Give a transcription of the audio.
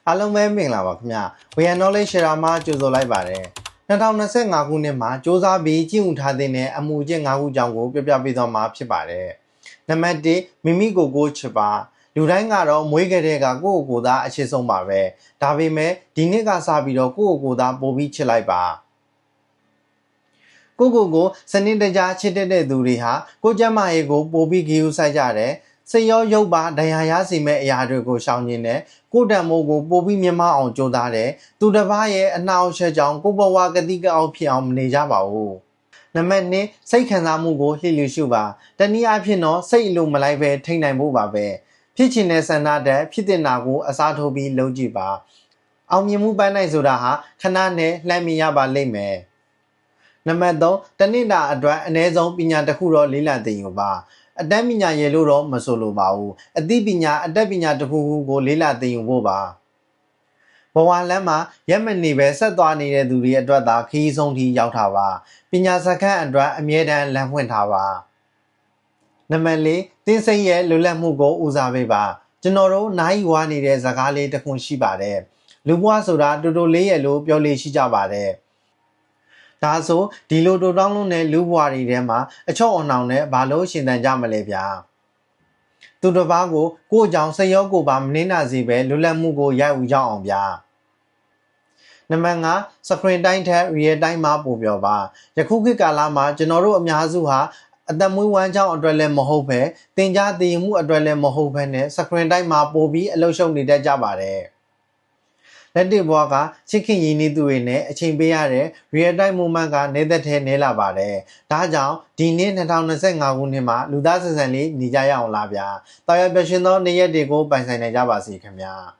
အားလုံးပဲမင်္ဂလာပါခင်ဗျာ VR Knowledge Share မှာကြိုဆိုလိုက်ပါတယ်2025ခုနှစ်မှာစ조사ပြီးကြည့်ဦးထားတဲ့အမှုကျင့်5ခုကြောင်းကိုပြပြပေးသွားမှာဖြစ်ပါတယ်နံပါတ်1မိမိကိုချစ်ပါလူတိုင်းကတော့မွေးကြတဲ့ကကိုယ့်ကိုယ်သာအချစ်ဆုံးပါပဲဒါပေမဲ့ဒီနှစ်ကစပြီးတော့ကိုယ့်ကိုယ်သာပို့ပြီးချစ်လိုက်ပါကိုစနစ်တကျချစ်တဲ့သူတွေဟာကိုကျမ်းမာရေးကိုပို့ပြီးဂရုစိုက်ကြတယ်စိတ်ရောရုပ်ပါဒဏ်ရာရစေမဲ့အရာတွေကိုရှောင်ကျဉ်တယ်ကိုတံမိုးကိုပို့ပြီးမြမအောင်ကြိုးစားတယ်သူတစ်ပါးရဲ့အနှောက်အယှက်ကြောင့်ကိုဘဝကတိကအောက်ဖြစ်အောင်မနေကြပါဘူးနံပါတ်2စိတ်ခံစားမှုကိုလှည့်လည်ရှုပါတနည်းအားဖြင့်တော့စိတ်အလိုမလိုက်ပဲထိန်းနိုင်ဖို့ပါပဲဖြစ်ချင်တဲ့ဆန္ဒတဲ့ဖြစ်တဲ့နာကိုအစားထိုးပြီးလုပ်ကြည့်ပါအောင်မြင်မှုပန်းနိုင်ဆိုတာဟာခဏနဲ့လှမ်းမြင်ရပါလိမ့်မယ်နံပါတ်3တနည်းတာအတွက်အ ਨੇ ဆုံးပညာတစ်ခုတော့လေးလံသင်ယူပါအတတ်ပညာရေလို့တော့မဆိုလိုပါဘူးအသိပညာအတတ်ပညာတစ်ခုခုကိုလေးလာသင်ယူဖို့ပါဘဝလမ်းမှာရက်မနေပဲဆက်သွားနေတဲ့သူတွေအတွက်သာခီးဆုံးထိရောက်တာပါပညာစခန်းအတွက်အမြဲတမ်းလမ်းဖွင့်ထားပါနံပါတ်4တင်းစိတ်ရဲ့လွတ်လပ်မှုကိုဦးစားပေးပါကျွန်တော်တို့နိုင်ဝါနေတဲ့ဇာကားလေးတစ်ခုရှိပါတယ်လူဘဝဆိုတာတူတူလေးရဲ့လို့ပြောလေးရှိကြပါတယ်ဒါဆိုဒီလိုတိုးတောင်းလုံးနဲ့လူဘွားတွေထဲမှာအချော့အနှောင်နဲ့ဘာလို့ရှင်သန်ကြမလဲဗျာသူတစ်ပါးကိုကိုယ့်ကြောင့်စိတ်ရောကိုယ်ပါမနှင်းနာစေပဲလွတ်လပ်မှုကိုရိုက်ဦးကြအောင်ဗျာနံပါတ်5 screen time ထက် real time မှာပို့ပြောပါယခုခေတ်ကာလမှာကျွန်တော်တို့အများစုဟာအသက်မွေးဝမ်းကြောင်းအတွက်လည်းမဟုတ်ပဲတင်ကြားသိမှုအတွက်လည်းမဟုတ်ဘဲနဲ့ screen time မှာပို့ပြီးအလုပ်ရှုပ်နေတတ်ကြပါတယ်လက်တွေ့ဘဝကချစ်ခင်ရင်းနှီးသူတွေနဲ့အချိန်ပေးရတဲ့ real time moment ကနေသက်ထဲနေလာပါတယ်။ဒါကြောင့်ဒီနှစ်2025ခုနှစ်မှာလူသားဆန်ဆန်လေးနေကြရအောင်လားဗျာ။တော်ရပြရှင်သောနေ့ရက်တွေကိုပိုင်ဆိုင်နိုင်ကြပါစေခင်ဗျာ။